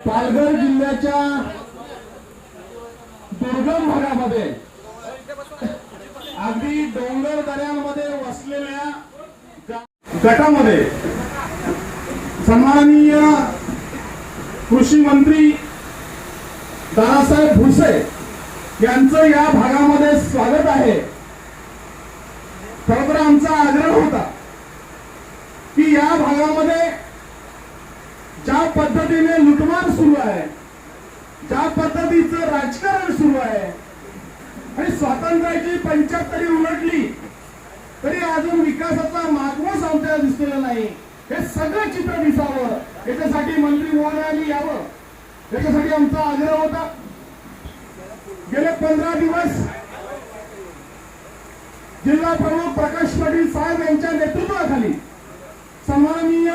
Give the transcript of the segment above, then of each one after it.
पालघर जिल्ह्याच्या दुर्गम भागामध्ये अगदी डोंगर दऱ्यांमध्ये वसलेल्या गटामध्ये सन्माननीय कृषी मंत्री दादासाहेब भुसे यांचं या भागामध्ये स्वागत आहे। खरं तर आमचा आग्रह होता की या भागामध्ये ज्या पद्धतीने लुटमार सुरू आहे, ज्या पद्धतीचं राजकारण सुरू आहे आणि स्वातंत्र्याची 75 उलटली तरी अजून विकासाचा मागमूस आमच्याला दिसलेला नाही, हे सगळं चित्र दिसावं याच्यासाठी मंत्री महोदयांनी यावं, याच्यासाठी आमचा आग्रह होता। गेले 15 दिवस जिल्हा प्रमुख प्रकाश पाटील साहेब यांच्या नेतृत्वाखाली सन्माननीय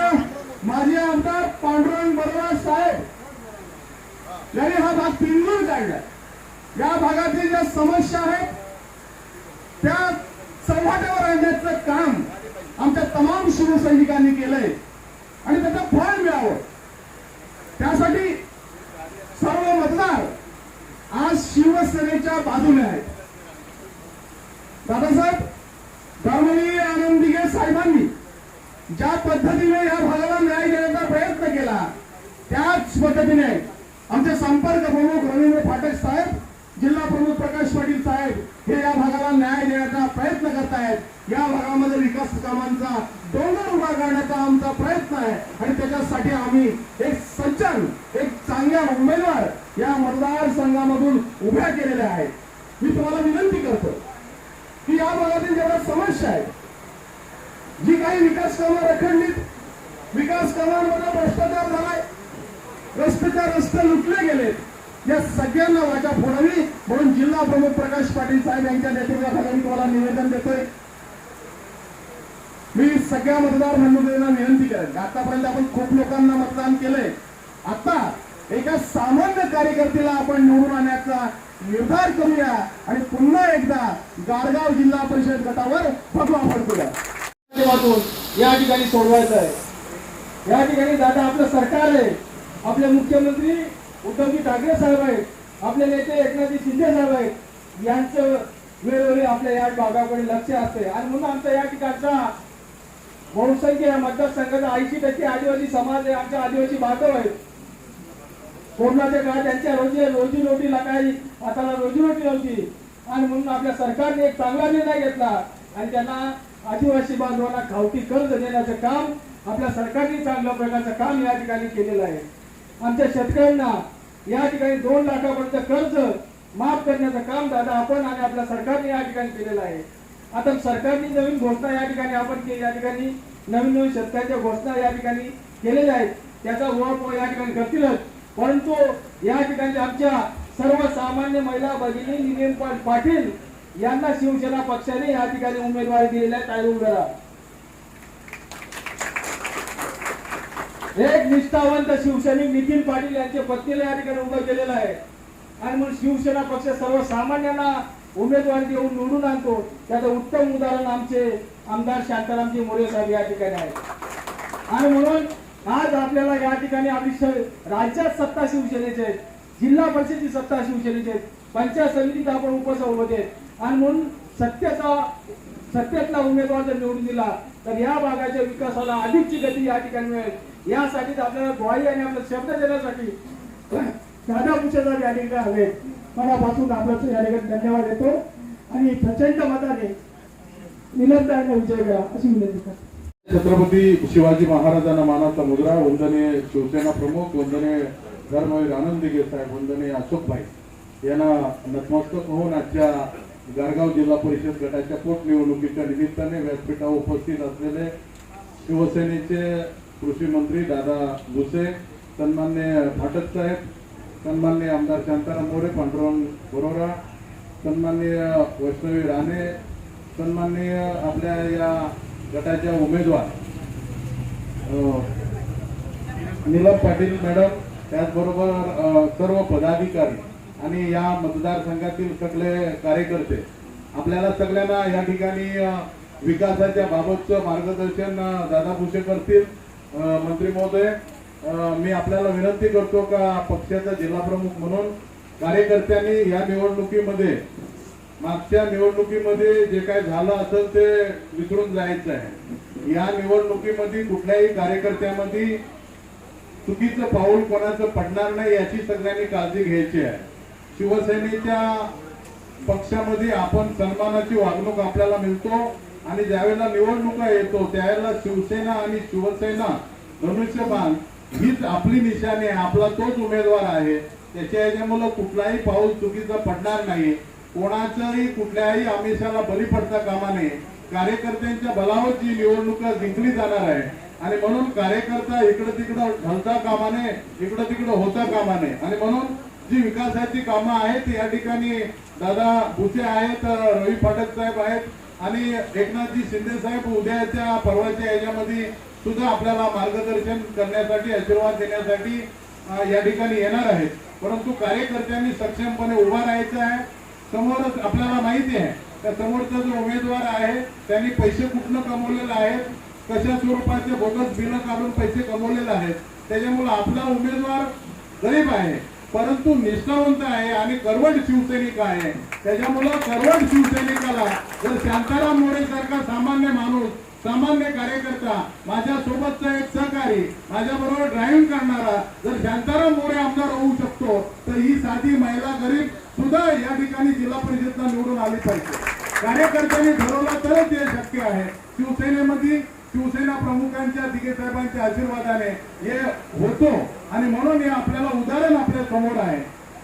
माजी आमदार पांडुरंग बर्वे साहेब यांनी हा भाग पिंजून काढला। या भागातील ज्या समस्या आहेत त्या चव्हाट्यावर आणण्याचं काम आमच्या तमाम शिवसैनिकांनी केलंय आणि त्याचं फळ मिळावं त्यासाठी सर्व मतदार आज शिवसेनेच्या बाजूने आहेत। दादासाहेब धर्मवीर आनंदीगे साहेबांनी ज्या पद्धतीने या भागाला न्याय देण्याचा प्रयत्न केला त्याच पद्धतीने आमचे संपर्क प्रमुख रवींद्र फाटक साहेब, जिल्हा प्रमुख प्रकाश पाटील साहेब हे या भागाला न्याय देण्याचा प्रयत्न करतायत। या भागामध्ये विकास कामांचा डोंगर उभा करण्याचा आमचा प्रयत्न आहे आणि त्याच्यासाठी आम्ही एक सज्जन, एक चांगला उमेदवार या मतदारसंघामधून उभ्या केलेल्या आहेत। मी तुम्हाला विनंती करतो की या भागातील जेवढ्या समस्या आहेत, जी काही विकास कामं रखडलीत, विकास कामांमध्ये भ्रष्टाचार झालाय, रस्ते लुटले गेलेत, या सगळ्यांना वाचा फोडावी म्हणून जिल्हा प्रमुख प्रकाश पाटील साहेब यांच्या नेतृत्वाखाली मी तुम्हाला निवेदन देतोय। मी सगळ्या मतदार बंधूंना विनंती करेन, आतापर्यंत आपण खूप लोकांना मतदान केलंय, आता एका सामान्य कार्यकर्त्याला आपण निवडून आणण्याचा निर्धार करूया आणि पुन्हा एकदा गारगाव जिल्हा परिषद गटावर भगवा फडकूया। या ठिकाणी सोडवायचं आहे। या ठिकाणी दादा आपलं सरकार आहे, आपले मुख्यमंत्री उद्धवजी ठाकरे साहेब आहेत, आपले नेते एकनाथजी शिंदे साहेब आहेत, यांचं वेळोवेळी आपल्या या भागाकडे लक्ष असते आणि म्हणून आमचा या ठिकाणचा बहुसंख्य या मतदारसंघाचा 80% आदिवासी समाज आहे, आमच्या आदिवासी बांधव आहेत। कोरोनाच्या काळात त्यांच्या रोजीरोटीला काही हाताला रोजीरोटी नव्हती आणि म्हणून आपल्या सरकारने एक चांगला निर्णय घेतला आणि त्यांना आदिवासी बांधवांना खावटी कर्ज देण्याचं काम आपल्या सरकारने चांगल्या प्रकारचं काम या ठिकाणी केलेलं आहे। आमच्या शेतकऱ्यांना या ठिकाणी 2 लाखापर्यंत कर्ज माफ करण्याचं काम दादा आपण आणि आपल्या सरकारने या ठिकाणी केलेलं आहे। आता सरकारने नवीन घोषणा या ठिकाणी आपण या ठिकाणी नवीन शेतकऱ्यांच्या घोषणा या ठिकाणी केलेल्या आहेत, त्याचा ओळख या ठिकाणी करतीलच, परंतु या ठिकाणी आमच्या सर्वसामान्य महिला भगिनी निलेन पाटील यांना शिवसेना पक्षाने या ठिकाणी उमेदवारी दिलेल्या आहे। एक निष्ठावंत शिवसैनिक नितीन पाटील यांच्या पत्नीला या ठिकाणी उभं केलेलं आहे आणि म्हणून शिवसेना पक्ष सर्वसामान्यांना उमेदवारी देऊन निवडून आणतो, त्याचं उत्तम उदाहरण आमचे आमदार शांतारामजी मोरे साहेब या ठिकाणी आहेत। आणि म्हणून आज आपल्याला या ठिकाणी आपली राज्यात सत्ता शिवसेनेची आहे, जिल्हा परिषदेची सत्ता शिवसेनेची आहे, पंचायत समितीत आपण उपसभापती आहेत आणि म्हणून सत्तेतला उमेदवार जर निवडून दिला तर या भागाच्या विकासाला अधिकची गती या ठिकाणी मिळेल। यासाठी आपल्याला ग्वाही आणि आपला शब्द देण्यासाठी दादा भुसे साहेब या ठिकाणी हवे। मनापासून आपल्याला या ठिकाणी धन्यवाद देतो आणि प्रचंड मताने निलंबनाचा विजय करा अशी विनंती करतो। छत्रपती शिवाजी महाराजांना मानाचा मुद्रा, वंदनीय शिवसेना प्रमुख, वंदनीय धर्मवीर आनंदीगे साहेब, वंदनीय अशोकभाई यांना नतमस्तक होऊन आजच्या गारगाव जिल्हा परिषद गटाच्या पोटनिवडणुकीच्या निमित्ताने व्यासपीठावर उपस्थित असलेले शिवसेनेचे कृषी मंत्री दादा भुसे, सन्माननीय फाटक साहेब, सन्माननीय आमदार शांताराम मोरे, पांडुरंग बरोरा, सन्माननीय वैष्णवी राणे, सन्माननीय आपल्या या गटाच्या उमेदवार नीलम पाटील मॅडम, त्याचबरोबर सर्व पदाधिकारी आणि या मतदारसंघातील सगळे कार्यकर्ते, आपल्याला सगळ्यांना या ठिकाणी विकासाच्या बाबतचं मार्गदर्शन दादा भुसे करतील, मंत्री महोदय मी आपल्याला विनंती करतो का पक्षाचा जिल्हा प्रमुख म्हणून कार्यकर्त्यांनी या निवडणुकीमध्ये मागच्या निवडणुकीमध्ये जे काय झालं असेल ते विसरून जायचं आहे. या निवडणुकीमध्ये कुठल्याही कार्यकर्त्यामध्ये चुकीचं पाऊल कोणाचं पडणार नाही याची सगळ्यांनी काळजी घ्यायची आहे. शिवसेनेच्या पक्षामध्ये आपण सन्मानाची वागणूक आपल्याला मिळतो आणि ज्यावेळेला निवडणुका येतो त्यावेळेला शिवसेना आणि शिवसेना धनुष्यबाण हीच आपली निशाणी आहे. आपला तोच उमेदवार आहे. त्याच्या याच्यामुळे कुठलाही पाऊल चुकीचा पडणार नाही. कोणाच्याही कुठल्याही आमिषाला बळी पडता कामा नये. कार्यकर्त्यांच्या बलावर जी निवडणूक जिंकली जाणार आहे आणि म्हणून कार्यकर्ता इकडे तिकडं ढलता कामा नये, इकडे तिकडं होता कामा नये. आणि म्हणून जी विकासाची कामं आहेत या ठिकाणी दादा भुसे आहेत, रवी फाटक साहेब आहेत आणि एकनाथजी शिंदे साहेब उद्याच्या परवाच्या याच्यामध्ये सुद्धा आपल्याला मार्गदर्शन करण्यासाठी, आशीर्वाद देण्यासाठी या ठिकाणी येणार आहेत. परंतु कार्यकर्त्यांनी सक्षमपणे उभा राहायचं आहे. समोरच आपल्याला माहिती आहे त्या समोरचा जो उमेदवार आहे त्यांनी पैसे कुठनं कमवलेले आहेत, कशा स्वरूपाचे बोगस बिलं काढून पैसे कमवलेले आहेत. त्याच्यामुळे आपला उमेदवार गरीब आहे परंतु निष्ठावंत आहे आणि करवट शिवसैनिक आहे. त्याच्यामुळं करवट शिवसैनिकाला जर शांताराम मोरे सारखा सामान्य माणूस, सामान्य कार्यकर्ता, माझ्या सोबतचा एक सहकारी, माझ्या बरोबर ड्रायव्हिंग करणारा जर शांताराम मोरे आमदार होऊ शकतो तर ही साधी महिला गरीब सुद्धा या ठिकाणी जिल्हा परिषदला निवडून आली पाहिजे. कार्यकर्त्यांनी ठरवलं तरच हे शक्य आहे. शिवसेनेमध्ये शिवसेना प्रमुखांच्या दिघे साहेबांच्या आशीर्वादाने हे होतो आणि म्हणून हे आपल्याला उदाहरण आपल्या समोर आहे.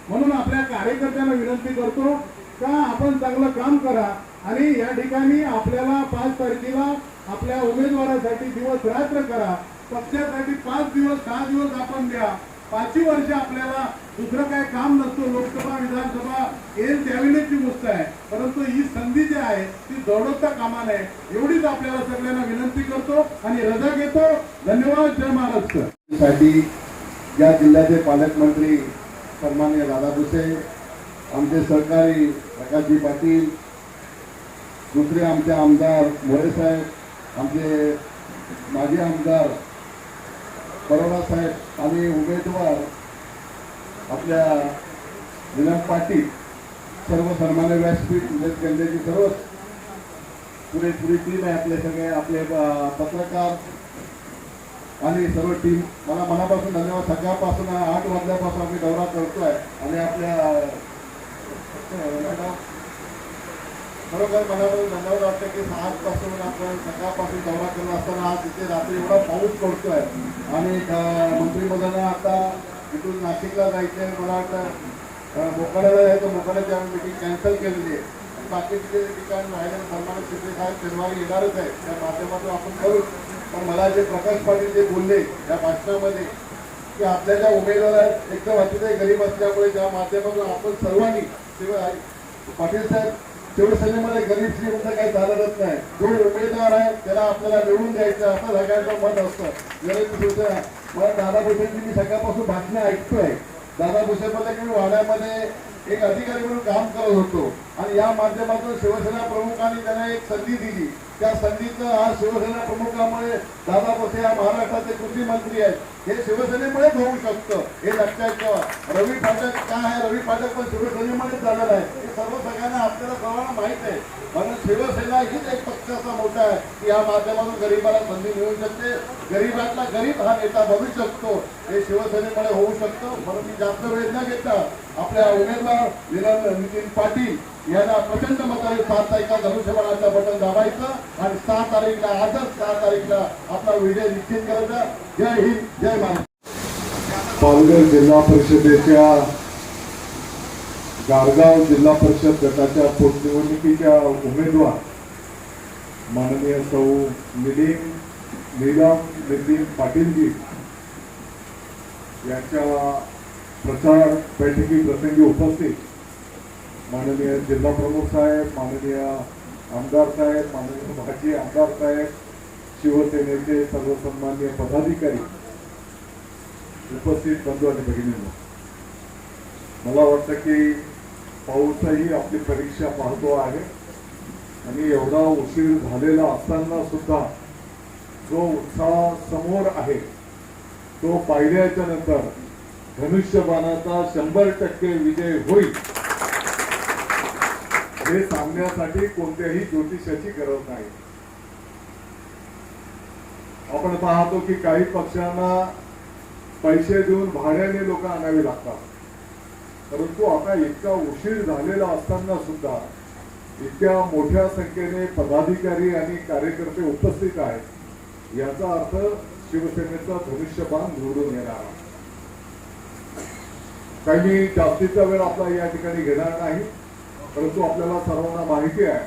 म्हणून आपल्या कार्यकर्त्यांना विनंती करतो का आपण चांगलं काम करा आणि या ठिकाणी आपल्याला 5 तारखेला आपल्या उमेदवारासाठी दिवस रात्र करा. पक्षासाठी 5 दिवस 6 दिवस आपण द्या. 5 वर्ष आपल्याला दुसरं काही काम नसतो. लोकसभा विधानसभा येईल त्यावेळेची गोष्ट आहे परंतु ही संधी जी आहे ती दौडवता कामा नये एवढीच आपल्याला सगळ्यांना विनंती करतो आणि रजा घेतो. धन्यवाद. जय महाराष्ट्र. साठी या जिल्ह्याचे पालकमंत्री सन्माननीय दादा भुसे, आमचे सहकारी प्रकाशजी पाटील, दुसरे आमचे आमदार मोरे साहेब, आमचे माजी आमदार बरोडा साहेब आणि उमेदवार आपल्या विनम पाटील, सर्व सन्मान्य व्यासपीठ केंद्राची सर्व पुरी टीम आहे. आपले सगळे आपले पत्रकार आणि सर्व टीम, मला मनापासून धन्यवाद. सकाळपासून 8 वाजल्यापासून आम्ही दौरा करतोय आणि आपल्या खरोखर मनापासून धन्यवाद वाटतं की 6 पासून आपण सकाळपासून दौरा करत असताना आज तिथे रात्री एवढा पाऊस पडतोय आणि मंत्री महोदयांना आता इथून नाशिकला जायचंय. मला वाटतं मोखाड्याला जायचं, मोखाड्याची आम्ही मिटिंग कॅन्सल केलेली आहे. बाकीचे ठिकाण राहिले सन्मानित शिंदे साहेब शनिवारी येणारच आहे, त्या माध्यमातून आपण करू. पण मला जे प्रकाश पाटील जे बोलले या भाषणामध्ये की आपल्या ज्या उमेदवार एकदम अतिशय गरीब असल्यामुळे त्या माध्यमातून आपण सर्वांनी पाटील साहेब शिवसेनेमध्ये गरीब श्रीमंत काही चालतच नाही. जो उमेदवार आहे त्याला आपल्याला निवडून द्यायचं असं सगळ्यांचं मत असतं. गरीब शिवसेना मला दादा भुसेंची मी सकाळपासून भाषणे ऐकतोय. दादा भुसे म्हणलं की मी वाड्यामध्ये एक अधिकारी म्हणून काम करत होतो आणि या माध्यमातून शिवसेना प्रमुखांनी त्यांना एक संधी दिली. त्या संधीचं आज शिवसेना प्रमुखामुळे दादा भुसे हा महाराष्ट्राचे कृषी मंत्री आहेत. हे शिवसेनेमुळेच होऊ शकतं हे लक्षात ठेवा. रवी फाटक काय आहे, रवी फाटक पण शिवसेनेमध्येच झालेला आहे हे सर्व सगळ्यांना आपल्याला सर्वांना माहित आहे. म्हणून शिवसेना हीच एक पक्ष असा मोठा आहे की या माध्यमातून गरीबाला संधी मिळू शकते, गरीबातला गरीब हा नेता बनू शकतो. हे शिवसेनेमुळे होऊ शकतं. म्हणून मी जास्त वेळ न घेता आपल्या उमेदवार नितीन पाटील यांना प्रचंड मताने 7 तारखेला धनुष्यबाणाचं बटन दाबायचं आणि 6 तारीखला आजच 6 तारीखला आपला विजय निश्चित करायचा. जय हिंद, जय महाराष्ट्र. पालघर जिल्हा परिषदेच्या गारगाव जिल्हा परिषद गटाच्या पोटनिवडणुकीच्या उमेदवार माननीय सौ नीलम नितीन पाटीलजी यांच्या प्रचार बैठकी प्रसंगी उपस्थित माननीय जिल्हा प्रमुख साहेब, माननीय आमदार साहेब, माननीय माजी आमदार साहेब, शिवसेनेचे सर्व सन्मान्य पदाधिकारी, उपस्थित बंधू आणि भगिनींनो, मला वाटतं की पाऊसही आपली परीक्षा पाहतो आहे आणि एवढा उशीर झालेला असताना सुद्धा जो उत्साह समोर आहे तो पाहिल्याच्या नंतर धनुष्यबाणाचा 100% विजय होईल हे सांगण्यासाठी कोणत्याही ज्योतिषाची गरज नाही. आपण पाहतो की काही पक्षांना पैसे देऊन भाड्याने लोक आणावी लागतात, परंतु आता इतका उशीर झालेला असताना सुद्धा इतक्या मोठ्या संख्येने पदाधिकारी आणि कार्यकर्ते उपस्थित आहेत, याचा अर्थ शिवसेनेचा धनुष्यबाण निवडून येणार. काही जास्तीचा वेळ आपला या ठिकाणी घेणार नाही, परंतु आपल्याला सर्वांना माहिती आहे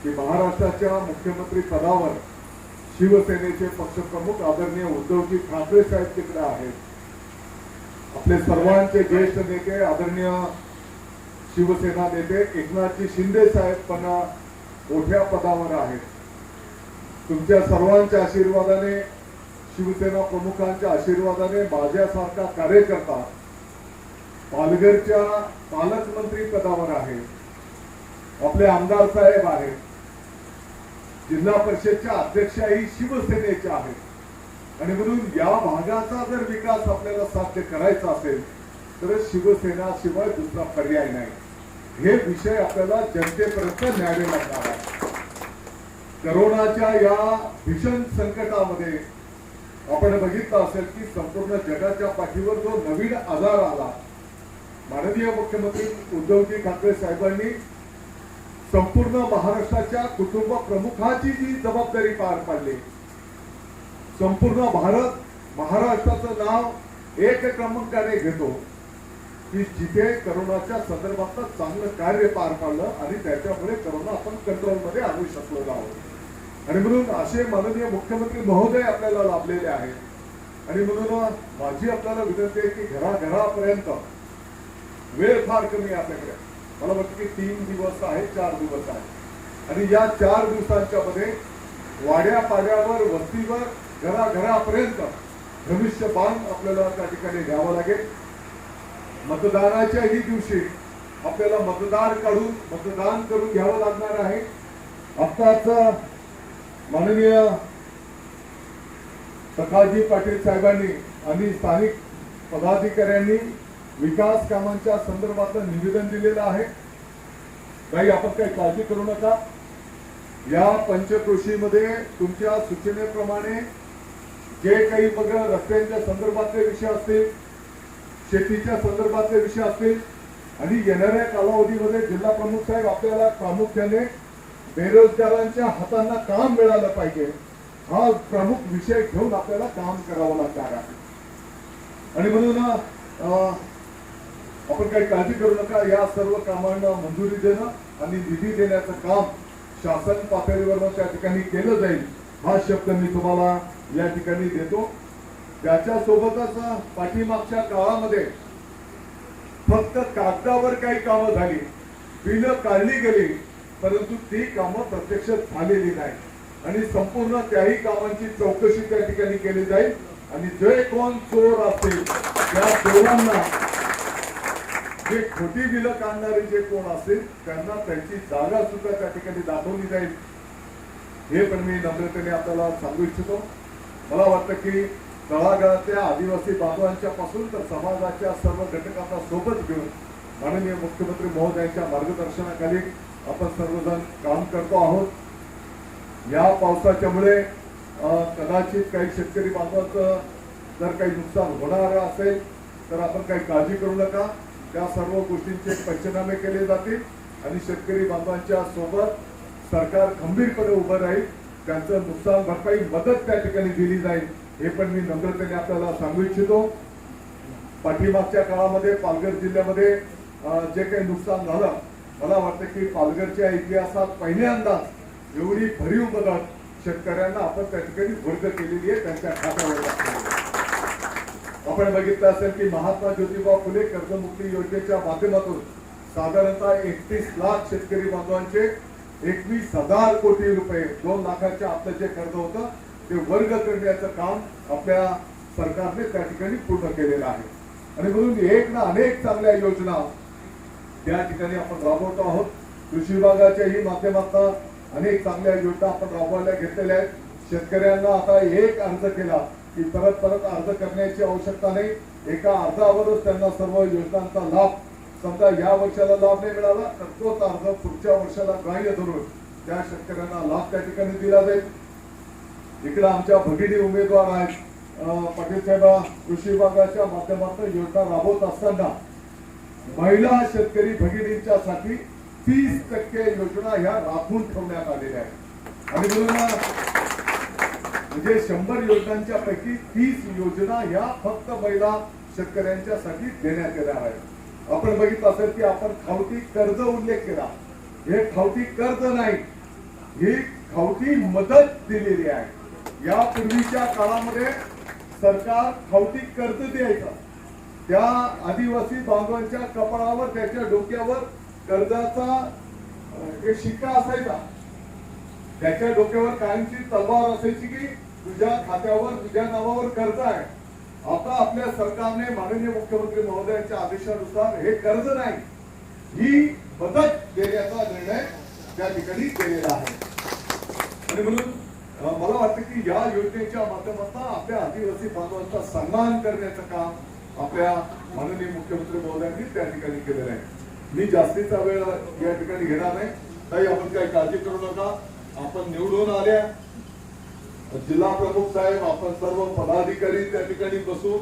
की महाराष्ट्राच्या मुख्यमंत्री पदावर शिवसेनेचे पक्षप्रमुख आदरणीय उद्धवजी ठाकरे साहेब तिकडे आहेत. आपले सर्वांचे ज्येष्ठ नेते आदरणीय शिवसेना नेते एकनाथजी शिंदे साहेब पण मोठ्या पदावर आहेत. तुमच्या सर्वांच्या आशीर्वादाने, शिवसेना प्रमुखांच्या आशीर्वादाने माझ्यासारखा कार्यकर्ता पालघरच्या पालकमंत्री पदावर आहे. आपले आमदार साहेब आहेत, जिल्हा परिषदच्या अध्यक्षाही शिवसेनेच्या आहेत आणि म्हणून या भागाचा जर विकास आपल्याला साध्य करायचा असेल तर शिवसेना शिवाय दुसरा पर्याय नाही. हे विषय आपल्याला जनतेपर्यंत न्यावे लागणार आहे. करोनाच्या या भीषण संकटामध्ये आपण बघितलं असेल की संपूर्ण जगाच्या पाठीवर जो नवीन आजार आला, माननीय मुख्यमंत्री उद्धवजी ठाकरे साहेबांनी संपूर्ण महाराष्ट्राच्या कुटुंब प्रमुखाची जी जबाबदारी पार पाडली. संपूर्ण भारत महाराष्ट्राचं नाव एक क्रमांकाने घेतो की जिथे करोनाच्या संदर्भात चांगलं कार्य पार पाडलं आणि त्याच्यामुळे करोना आपण कंट्रोलमध्ये आणू शकलो आहोत. आणि म्हणून असे माननीय मुख्यमंत्री महोदय आपल्याला लाभलेले आहेत. आणि म्हणून माझी आपल्याला विनंती आहे की घराघरापर्यंत वेळ फार कमी आहे आपल्याकडे. मला वाटतं की 3 दिवस आहे, 4 दिवस आहे आणि या 4 दिवसांच्या मध्ये वाड्या पाड्यावर, वस्तीवर, घराघरापर्यंत धनुष्यबाण आपल्याला त्या ठिकाणी घ्यावं लागेल. मतदानाच्याही दिवशी आपल्याला मतदार काढून मतदान करून घ्यावं लागणार आहे. आत्ताच माननीय सखाजी पाटील साहेबांनी आणि स्थानिक पदाधिकाऱ्यांनी विकास कामांच्या संदर्भात निवेदन दिलेलं आहे. काही आपण काही काळजी करू नका. या पंचक्रोशीमध्ये तुमच्या सूचनेप्रमाणे जे काही मग रस्त्यांच्या संदर्भातले विषय असतील, शेतीच्या संदर्भातले विषय असतील आणि येणाऱ्या कालावधीमध्ये जिल्हा प्रमुख साहेब आपल्याला प्रामुख्याने बेरोजगारांच्या हातांना काम मिळालं पाहिजे, हा प्रमुख विषय घेऊन आपल्याला काम करावं लागणार आहे. आणि म्हणून आपण काही काळजी करू नका. या सर्व कामांना मंजुरी देणं आणि निधी देण्याचं काम शासन पातळीवर त्या ठिकाणी केलं जाईल, हा शब्द मी तुम्हाला या ठिकाणी देतो. त्याच्यासोबतच पाठीमागच्या काळामध्ये फक्त कागदावर काही कामं झाली, बिलं काढली गेली, परंतु ती कामं प्रत्यक्ष झालेली नाही आणि संपूर्ण त्याही कामांची चौकशी त्या ठिकाणी केली जाईल आणि जे कोण चोर असतील त्या चोरांना, जे खोटी बिलं काढणारे जे कोण असतील त्यांना त्यांची जागा सुद्धा त्या ठिकाणी दाखवली जाईल, हे पण मी नम्रतेने आपल्याला सांगू इच्छितो. मला वाटतं की तळागाळातल्या आदिवासी बांधवांच्या पासून तर समाजाच्या सर्व घटकांना सोबत घेऊन माननीय मुख्यमंत्री महोदयांच्या मार्गदर्शनाखाली आपण सर्वजण काम करतो आहोत. या पावसाच्यामुळे कदाचित काही शेतकरी बांधवांचं जर काही नुकसान होणार असेल तर आपण काही काळजी करू नका. त्या सर्व गोष्टींचे पंचनामे केले जातील आणि शेतकरी बांधवांच्या सोबत सरकार खंबीरपणे उभं राहील. त्यांचं नुकसान भरपाई मदत त्या ठिकाणी दिली जाईल, हे पण मी नम्रतेने आपल्याला सांगू इच्छितो. पाठीमागच्या काळामध्ये पालघर जिल्ह्यामध्ये जे काही नुकसान झालं, मला वाटतं की पालघरच्या इतिहासात पहिल्यांदाच एवढी भरीव मदत शेतकऱ्यांना आपण त्या ठिकाणी वर्ग केलेली आहे, त्यांच्या खात्यावर टाकलेली आहे. आपण बघितलं असेल की महात्मा ज्योतिबा फुले कर्जमुक्ती योजनेच्या माध्यमातून साधारणतः 31 लाख शेतकरी बांधवांचे 21,000 कोटी रुपये, 2 लाखाच्या आपलं जे कर्ज होतं ते वर्ग करण्याचं काम आपल्या सरकारने त्या ठिकाणी पूर्ण केलेलं आहे. आणि म्हणून एक ना अनेक चांगल्या योजना त्या ठिकाणी आपण राबवतो आहोत. कृषी विभागाच्याही माध्यमातून अनेक चांगल्या योजना आपण राबवायला घेतलेल्या आहेत. शेतकऱ्यांना आता एक अर्ज केला की परत परत अर्ज करण्याची आवश्यकता नाही. एका अर्जावरच त्यांना सर्व योजनांचा लाभ, समजा या वर्षाला लाभ नाही मिळाला तर तोच अर्ज पुढच्या वर्षाला ग्राह्य धरून त्या शेतकऱ्यांना लाभ त्या ठिकाणी दिला जाईल. इकडे आमच्या भगिनी उमेदवार आहेत. पाटील साहेब कृषी विभागाच्या माध्यमातून योजना राबवत असताना महिला शेतकरी भगिनींच्यासाठी 30% योजना ह्या राखून ठेवण्यात आलेल्या आहेत. आणि म्हणून म्हणजे 100 योजनांच्या पैकी 30 योजना ह्या फक्त महिला शेतकऱ्यांच्यासाठी देण्यात येणार आहेत. आपण बघितलं असेल की आपण खावटी कर्ज उल्लेख केला. हे खावटी कर्ज नाही, ही खावटी मदत दिलेली आहे. यापूर्वीच्या काळामध्ये सरकार खावटी कर्ज द्यायचं, त्या आदिवासी बांधवांच्या कपाळावर, त्याच्या डोक्यावर कर्जाचा एक शिक्का असायचा, त्याच्या डोक्यावर कायमची तलवार असायची की तुझ्या खात्यावर, तुझ्या नावावर कर्ज आहे. आता आपल्या सरकारने माननीय मुख्यमंत्री महोदयांच्या आदेशानुसार हे कर्ज नाही, ही मदत देण्याचा निर्णय त्या ठिकाणी केलेला आहे. आणि म्हणून मला वाटतं की या योजनेच्या माध्यमातून आपल्या आदिवासी बांधवांचा सन्मान करण्याचं काम आपल्या माननीय मुख्यमंत्री महोदयांनी त्या ठिकाणी केलेलं आहे. मी जास्तीचा वेळ या ठिकाणी घेणार नाही. ताई, आपण काही काळजी करू नका. आपण निवडून आल्या, जिल्हा प्रमुख साहेब, आपण सर्व पदाधिकारी त्या ठिकाणी बसू.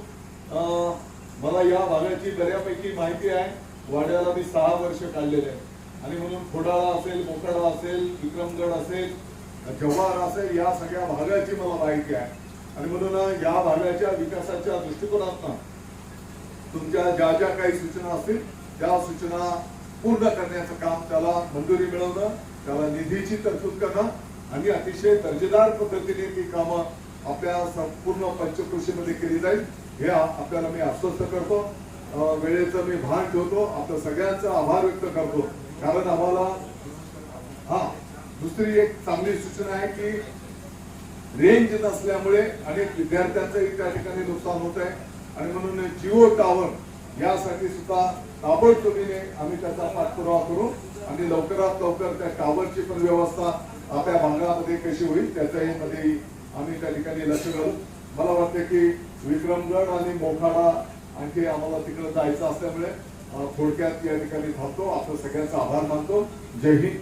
मला या भागाची बऱ्यापैकी माहिती आहे. वाड्याला मी 6 वर्ष काढलेले आहे आणि म्हणून खोडाळा असेल, मोखाडा असेल, विक्रमगड असेल, जव्हार असेल, या सगळ्या भागाची मला माहिती आहे. आणि म्हणून या भागाच्या विकासाच्या दृष्टिकोनातून तुमच्या ज्या ज्या काही सूचना असतील त्या सूचना पूर्ण करण्याचं काम, त्याला मंजुरी मिळवणं, त्याला निधीची तरतूद करणं आणि अतिशय दर्जेदार पद्धतीने ती कामं आपल्या संपूर्ण पंचकृषीमध्ये केली जाईल हे आपल्याला मी आश्वस्त करतो. वेळेचं मी भान ठेवतो. आपल्या सगळ्यांचा आभार व्यक्त करतो. कारण आम्हाला दुसरी एक चांगली सूचना आहे की रेंज नसल्यामुळे अनेक विद्यार्थ्यांचंही त्या ठिकाणी नुकसान होत आहे. आणि म्हणून जिओ टावर यासाठी सुद्धा ताबडतोबीने आम्ही त्याचा पाठपुरावा करू आणि लवकरात लवकर त्या टावरची पण व्यवस्था आपल्या भागामध्ये कशी होईल त्याच्याही मध्ये आम्ही त्या ठिकाणी लक्ष घालू. मला वाटतं की विक्रमगड आणि मोखाडा आणखी आम्हाला तिकडे जायचं असल्यामुळे थोडक्यात या ठिकाणी थांबतो. आपलं सगळ्यांचा आभार मानतो. जय हिंद.